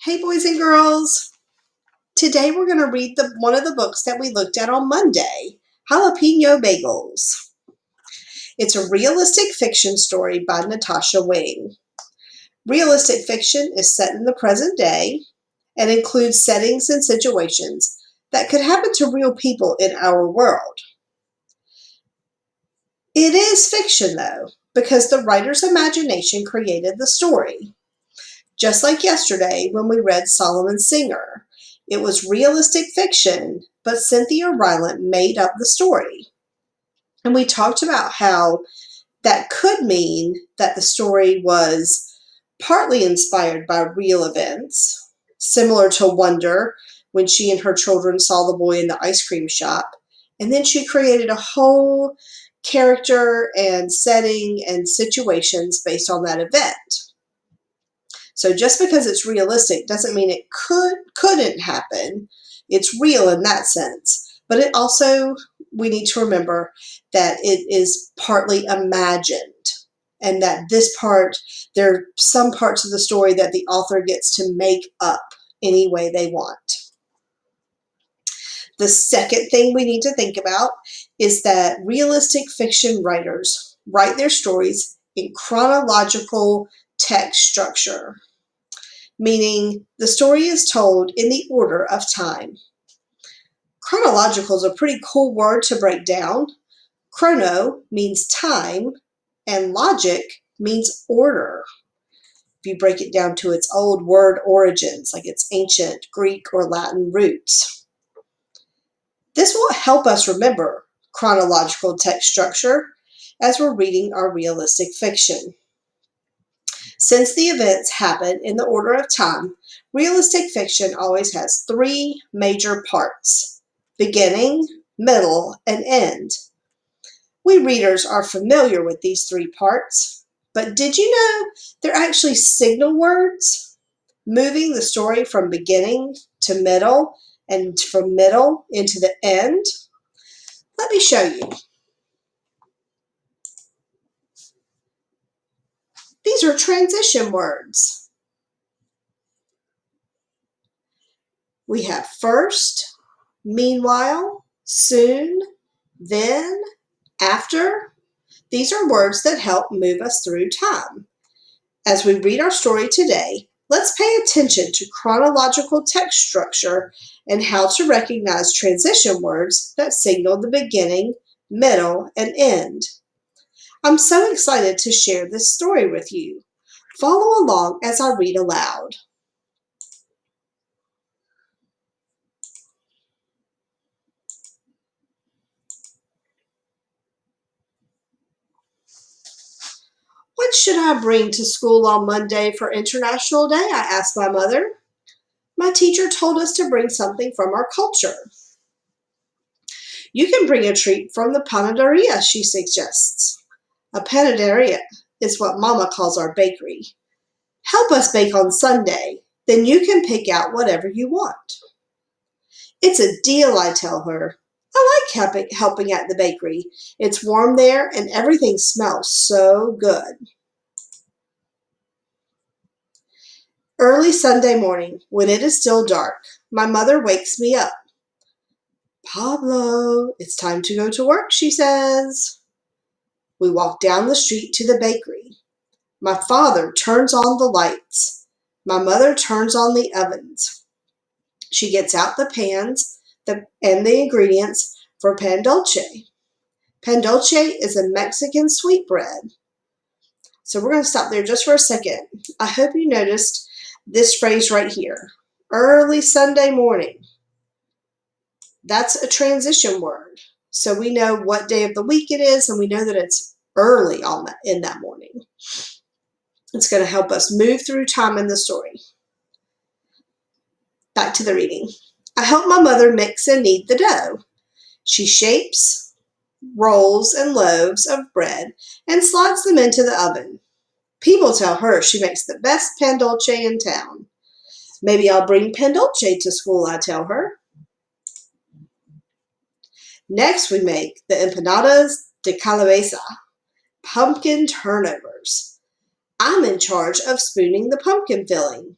Hey boys and girls, today we're going to read one of the books that we looked at on Monday, Jalapeno Bagels. It's a realistic fiction story by Natasha Wing. Realistic fiction is set in the present day and includes settings and situations that could happen to real people in our world. It is fiction though, because the writer's imagination created the story. Just like yesterday when we read Solomon Singer. It was realistic fiction, but Cynthia Rylant made up the story. And we talked about how that could mean that the story was partly inspired by real events, similar to Wonder when she and her children saw the boy in the ice cream shop. And then she created a whole character and setting and situations based on that event. So just because it's realistic doesn't mean it couldn't happen. It's real in that sense. But it also, we need to remember that it is partly imagined and that there are some parts of the story that the author gets to make up any way they want. The second thing we need to think about is that realistic fiction writers write their stories in chronological text structure, meaning the story is told in the order of time. Chronological is a pretty cool word to break down. Chrono means time, and logic means order. If you break it down to its old word origins, like its ancient Greek or Latin roots. This will help us remember chronological text structure as we're reading our realistic fiction. Since the events happen in the order of time, realistic fiction always has three major parts: beginning, middle, and end. We readers are familiar with these three parts, but did you know they're actually signal words, moving the story from beginning to middle and from middle into the end? Let me show you. These are transition words. We have first, meanwhile, soon, then, after. These are words that help move us through time. As we read our story today, let's pay attention to chronological text structure and how to recognize transition words that signal the beginning, middle, and end. I'm so excited to share this story with you. Follow along as I read aloud. What should I bring to school on Monday for International Day? I asked my mother. My teacher told us to bring something from our culture. You can bring a treat from the panaderia, she suggests. A panaderia is what Mama calls our bakery. Help us bake on Sunday, then you can pick out whatever you want. It's a deal, I tell her. I like helping at the bakery. It's warm there and everything smells so good. Early Sunday morning, when it is still dark, my mother wakes me up. Pablo, it's time to go to work, she says. We walk down the street to the bakery. My father turns on the lights. My mother turns on the ovens. She gets out the pans and the ingredients for pan dulce. Pan dulce is a Mexican sweetbread. So we're going to stop there just for a second. I hope you noticed this phrase right here. Early Sunday morning. That's a transition word. So we know what day of the week it is, and we know that it's early in that morning. It's going to help us move through time in the story. Back to the reading. I help my mother mix and knead the dough. She shapes, rolls, and loaves of bread and slides them into the oven. People tell her she makes the best pan dulce in town. Maybe I'll bring pan dulce to school, I tell her. Next, we make the empanadas de calabaza, pumpkin turnovers. I'm in charge of spooning the pumpkin filling.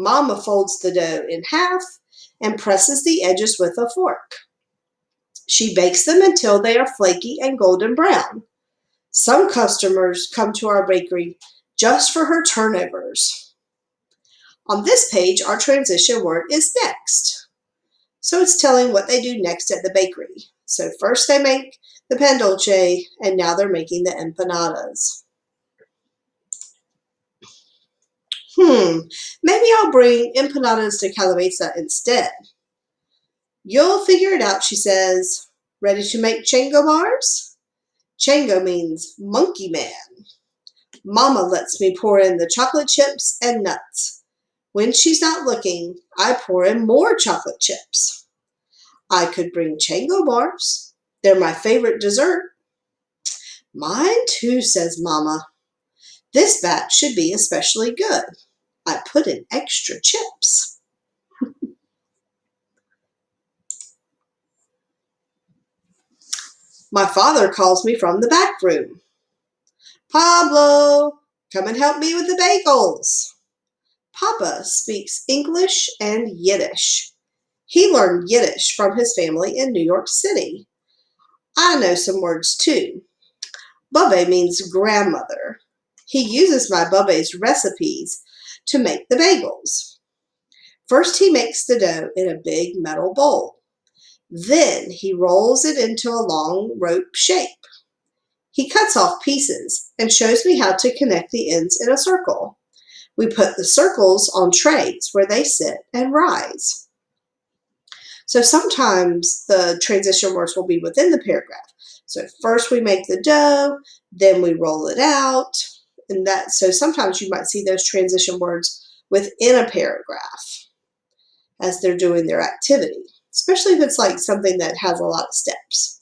Mama folds the dough in half and presses the edges with a fork. She bakes them until they are flaky and golden brown. Some customers come to our bakery just for her turnovers. On this page, our transition word is next. So it's telling what they do next at the bakery. So first they make the pan dulce, and now they're making the empanadas. Maybe I'll bring empanadas to Calavesa instead. You'll figure it out, she says. Ready to make chango bars? Chango means monkey man. Mama lets me pour in the chocolate chips and nuts. When she's not looking, I pour in more chocolate chips. I could bring chango bars. They're my favorite dessert. Mine too, says Mama. This batch should be especially good. I put in extra chips. My father calls me from the back room. Pablo, come and help me with the bagels. Papa speaks English and Yiddish. He learned Yiddish from his family in New York City. I know some words too. Bubbe means grandmother. He uses my Bubbe's recipes to make the bagels. First, he makes the dough in a big metal bowl. Then he rolls it into a long rope shape. He cuts off pieces and shows me how to connect the ends in a circle. We put the circles on trays where they sit and rise. So sometimes the transition words will be within the paragraph. So first we make the dough, then we roll it out, and that. So sometimes you might see those transition words within a paragraph as they're doing their activity, especially if it's like something that has a lot of steps.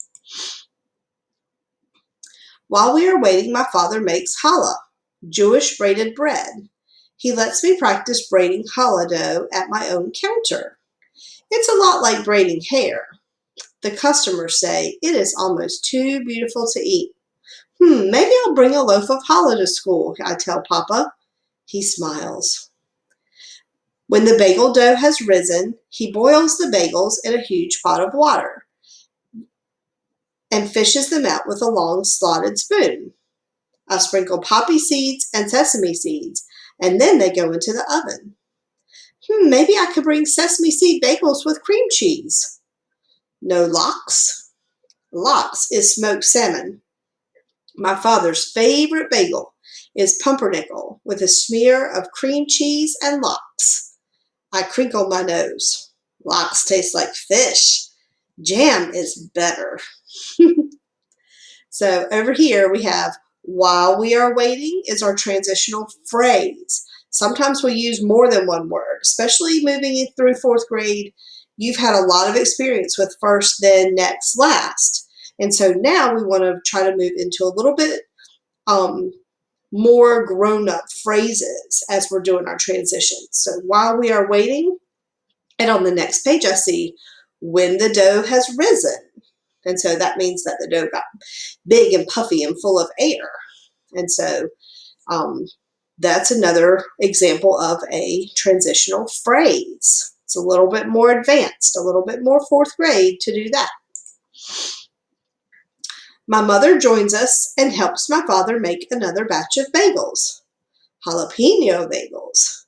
While we are waiting, my father makes challah, Jewish braided bread. He lets me practice braiding challah dough at my own counter. It's a lot like braiding hair. The customers say it is almost too beautiful to eat. Maybe I'll bring a loaf of challah to school, I tell Papa. He smiles. When the bagel dough has risen, he boils the bagels in a huge pot of water and fishes them out with a long slotted spoon. I sprinkle poppy seeds and sesame seeds, and then they go into the oven. Maybe I could bring sesame seed bagels with cream cheese. No lox? Lox is smoked salmon. My father's favorite bagel is pumpernickel with a smear of cream cheese and lox. I crinkle my nose. Lox tastes like fish. Jam is better. So over here we have while we are waiting is our transitional phrase. Sometimes we use more than one word, especially moving through fourth grade. You've had a lot of experience with first, then, next, last. And so now we want to try to move into a little bit more grown-up phrases as we're doing our transitions. So while we are waiting, and on the next page I see when the dough has risen. And so that means that the dough got big and puffy and full of air. And so that's another example of a transitional phrase. It's a little bit more advanced, a little bit more fourth grade to do that. My mother joins us and helps my father make another batch of bagels, jalapeno bagels.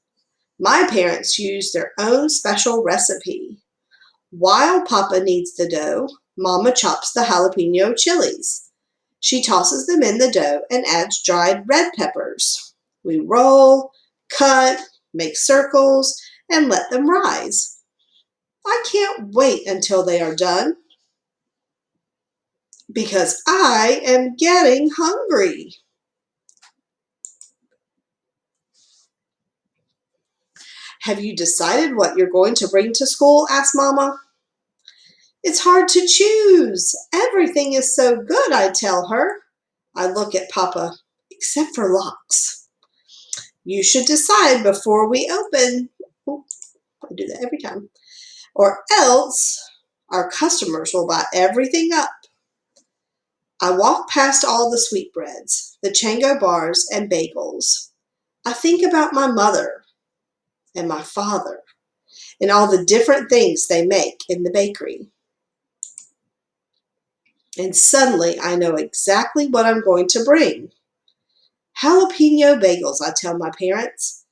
My parents use their own special recipe. While Papa kneads the dough, Mama chops the jalapeno chilies. She tosses them in the dough and adds dried red peppers. We roll, cut, make circles, and let them rise. I can't wait until they are done because I am getting hungry. Have you decided what you're going to bring to school? Asked Mama. It's hard to choose. Everything is so good, I tell her. I look at Papa, except for lox. You should decide before we open. Oh, I do that every time. Or else our customers will buy everything up. I walk past all the sweetbreads, the chango bars, and bagels. I think about my mother. and my father and all the different things they make in the bakery. And suddenly I know exactly what I'm going to bring. Jalapeno bagels, I tell my parents,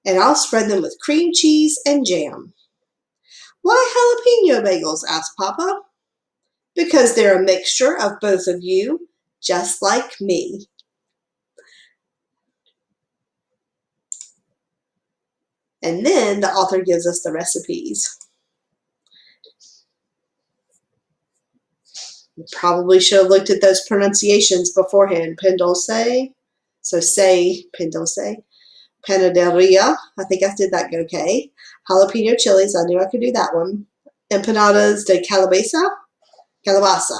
and I'll spread them with cream cheese and jam. Why jalapeno bagels? Asked Papa. Because they're a mixture of both of you, just like me. And then the author gives us the recipes. Probably should have looked at those pronunciations beforehand. Pendolce, so say pendolce. Panaderia, I think I did that okay. Jalapeno chilies, I knew I could do that one. Empanadas de calabaza,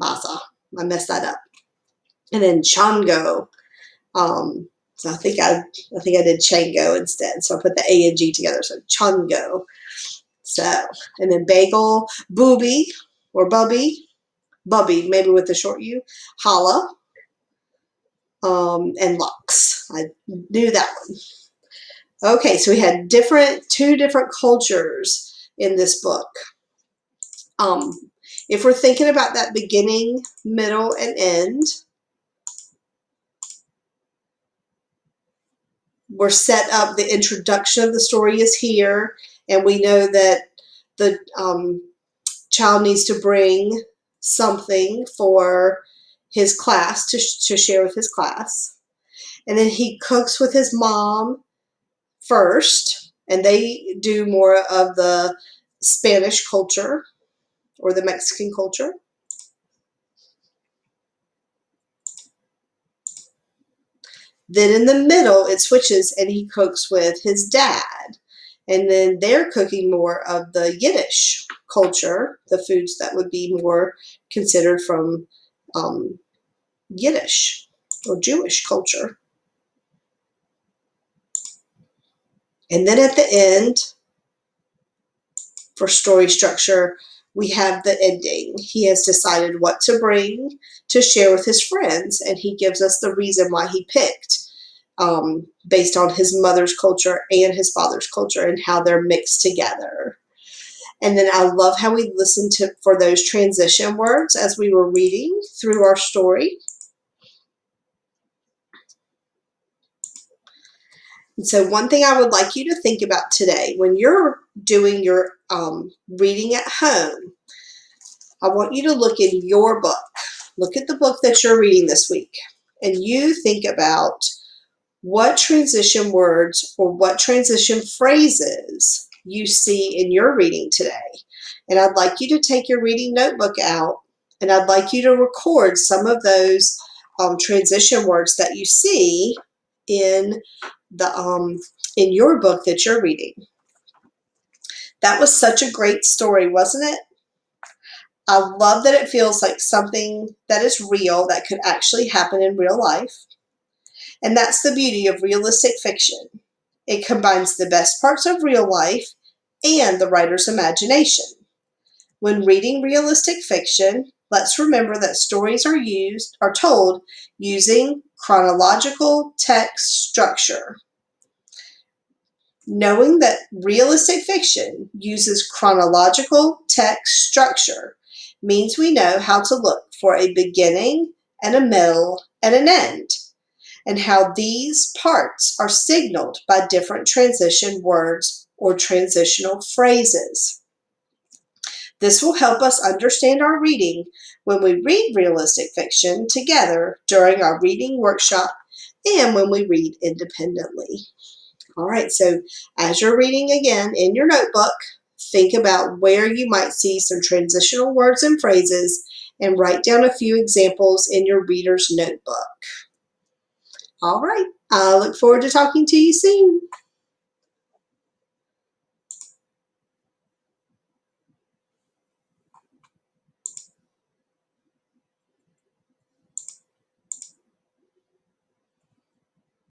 masa. I messed that up. And then chango. So I think I did chango instead. So I put the A and G together. So chango. So and then bagel, booby or bubby, maybe with the short U, challah, and lox. I knew that one. Okay, so we had two different cultures in this book. If we're thinking about that beginning, middle, and end, we're set up. The introduction of the story is here, and we know that the child needs to bring something for his class to share with his class. And then he cooks with his mom first, and they do more of the Spanish culture or the Mexican culture. Then in the middle, it switches and he cooks with his dad. And then they're cooking more of the Yiddish culture, the foods that would be more considered from Yiddish or Jewish culture. And then at the end, for story structure, we have the ending. He has decided what to bring to share with his friends, and he gives us the reason why he picked, based on his mother's culture and his father's culture and how they're mixed together. And then I love how we listened for those transition words as we were reading through our story. And so one thing I would like you to think about today, when you're doing your reading at home, I want you to look in your book. Look at the book that you're reading this week, and you think about what transition words or what transition phrases you see in your reading today. And I'd like you to take your reading notebook out, and I'd like you to record some of those transition words that you see in in your book that you're reading. That was such a great story, wasn't it? I love that it feels like something that is real, that could actually happen in real life. And that's the beauty of realistic fiction. It combines the best parts of real life and the writer's imagination. When reading realistic fiction, let's remember that stories are told using chronological text structure. Knowing that realistic fiction uses chronological text structure means we know how to look for a beginning and a middle and an end, and how these parts are signaled by different transition words or transitional phrases. This will help us understand our reading when we read realistic fiction together during our reading workshop and when we read independently. All right, so as you're reading again in your notebook, think about where you might see some transitional words and phrases and write down a few examples in your reader's notebook. All right, I look forward to talking to you soon.